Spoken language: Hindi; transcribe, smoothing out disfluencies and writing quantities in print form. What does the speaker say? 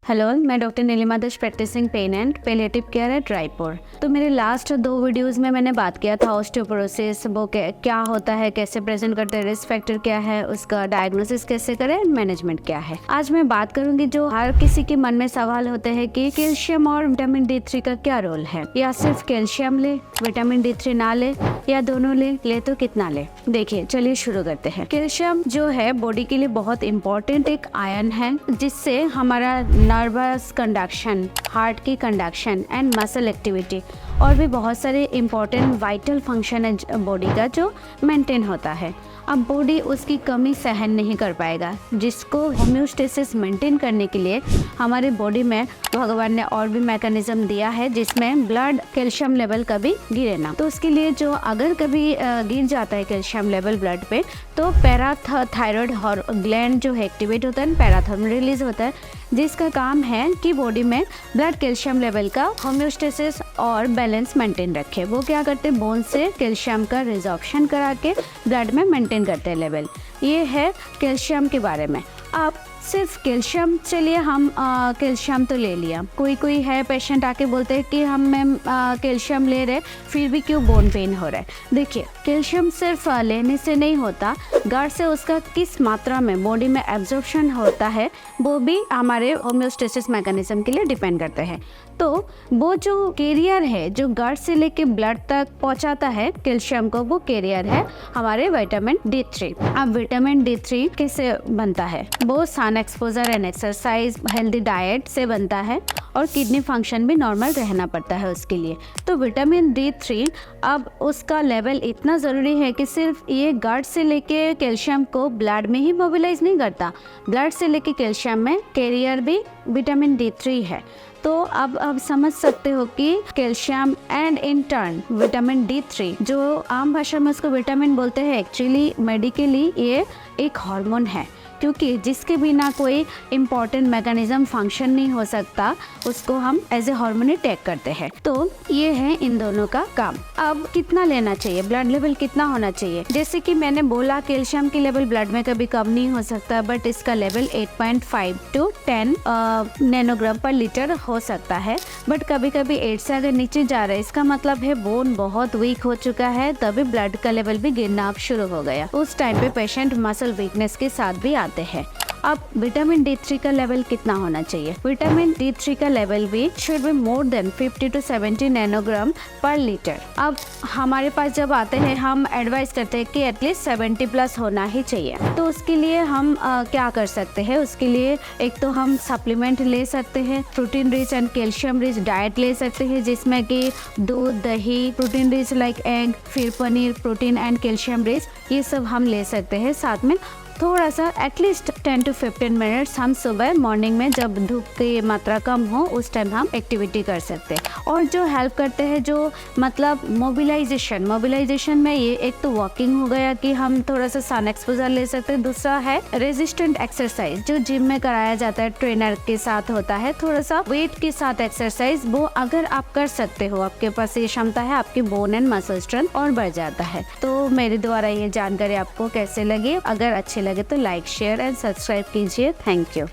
हेलो, मैं doctor Nilima Dash, practising pain and palliative care at Raipur. तो मेरे लास्ट 2 वीडियोस में मैंने बात किया था ऑस्टियोपोरोसिस, वो क्या होता है, कैसे प्रेजेंट करते हैं, रिस्क फैक्टर क्या है, उसका डायग्नोसिस कैसे करें एंड मैनेजमेंट क्या है। आज मैं बात करूंगी जो हर किसी के मन में सवाल होते हैं कि कैल्शियम और विटामिन D3 का क्या रोल है, या सिर्फ कैल्शियम ले, विटामिन D3 ना ले, या दोनों ले तो कितना ले। देखिए, चलिए शुरू करते हैं। कैल्शियम जो है बॉडी के लिए बहुत इंपॉर्टेंट एक आयन है, जिससे हमारा नर्वस कंडक्शन, हार्ट की कंडक्शन एंड मसल एक्टिविटी और भी बहुत सारे इम्पोर्टेंट वाइटल फंक्शन है बॉडी का जो मेंटेन होता है। अब बॉडी उसकी कमी सहन नहीं कर पाएगा, जिसको होम्योस्टेसिस मेंटेन करने के लिए हमारे बॉडी में भगवान ने और भी मैकेनिज्म दिया है, जिसमें ब्लड कैल्शियम लेवल कभी गिरे ना। तो उसके लिए जो अगर कभी गिर जाता है कैल्शियम लेवल ब्लड पे, तो पैराथायरॉयड ग्लैंड जो है एक्टिवेट होता है, पैराथायरॉयड रिलीज होता है, जिसका काम है कि बॉडी में ब्लड कैल्शियम लेवल का होम्योस्टेसिस और बैलेंस मेंटेन रखे। वो क्या करते हैं, बोन से कैल्शियम का रिजॉर्प्शन करा के ब्लड में मेंटेन करते हैं लेवल। ये है कैल्शियम के बारे में। अब सिर्फ कैल्शियम, चलिए हम कैल्शियम तो ले लिया। कोई है पेशेंट आके बोलते हैं कि हम मैम कैल्शियम ले रहे फिर भी क्यों बोन पेन हो रहा है। देखिए, कैल्शियम सिर्फ लेने से नहीं होता, गट से उसका किस मात्रा में बॉडी में एब्जॉर्प्शन होता है वो भी हमारे होम्योस्टेसिस मैकेनिज्म के लिए डिपेंड करते हैं। तो वो जो कैरियर है जो गट से लेके ब्लड तक पहुंचाता है कैल्शियम को, वो कैरियर है हमारे विटामिन D3। अब विटामिन D3 कैसे बनता है, वो sun exposure and exercise, healthy diet से बनता है, और किडनी फंक्शन भी नॉर्मल रहना पड़ता है उसके लिए। तो विटामिन D3 अब उसका लेवल इतना ज़रूरी है कि सिर्फ ये गट से लेके कैल्शियम को ब्लड में ही मोबिलाइज नहीं करता, ब्लड से लेके कैल्शियम में कैरियर भी विटामिन D3 है। तो अब समझ सकते हो कि calcium and in turn vitamin D3, जो आम भाषा में उसको विटामिन बोलते हैं, एक्चुअली मेडिकली ये एक हार्मोन है, क्योंकि जिसके बिना कोई इम्पॉर्टेंट मैकेनिज्म फंक्शन नहीं हो सकता, उसको हम एज ए हार्मोन टेक करते हैं। तो ये है इन दोनों का काम। अब कितना लेना चाहिए, ब्लड लेवल कितना होना चाहिए। जैसे कि मैंने बोला, कैल्शियम की लेवल ब्लड में कभी कम नहीं हो सकता, बट इसका लेवल 8.5 to 10 नैनोग्राम पर लीटर हो सकता है। बट कभी कभी 8 से अगर नीचे जा रहा है, इसका मतलब है बोन बहुत वीक हो चुका है, तभी ब्लड का लेवल भी गिरना अब शुरू हो गया। उस टाइम पे पेशेंट मसल वीकनेस के साथ भी आते हैं। अब विटामिन D3 का लेवल कितना होना चाहिए। विटामिन D3 का लेवल भी should be more than 50 to 70 nanogram पर लीटर। अब हमारे पास जब आते हैं, हम एडवाइस करते हैं कि एटलीस्ट 70 प्लस होना ही चाहिए। तो उसके लिए हम क्या कर सकते हैं, उसके लिए एक तो हम सप्लीमेंट ले सकते हैं, protein rich and calcium rich diet ले सकते हैं, जिसमें कि दूध, दही, प्रोटीन रिच लाइक एग, फिर paneer, protein and calcium rich, ये सब हम ले सकते हैं। साथ में थोड़ा सा एटलीस्ट 10 to 15 मिनट्स हम सुबह मॉर्निंग में जब धूप की मात्रा कम हो उस टाइम हम एक्टिविटी कर सकते हैं। और जो हेल्प करते हैं, जो मतलब मोबिलाइजेशन में, ये एक तो वॉकिंग हो गया कि हम थोड़ा सा सन एक्सपोजर ले सकते हैं। दूसरा है रेजिस्टेंट एक्सरसाइज, जो जिम में कराया जाता है, ट्रेनर के साथ होता है, थोड़ा सा वेट के साथ एक्सरसाइज, वो अगर आप कर सकते हो, आपके पास ये क्षमता है, आपकी बोन एंड मसल स्ट्रेंथ और बढ़ जाता है। तो मेरे द्वारा ये जानकारी आपको कैसे लगी, अगर अच्छी लगे तो लाइक, शेयर एंड सब्सक्राइब कीजिए। Thank you.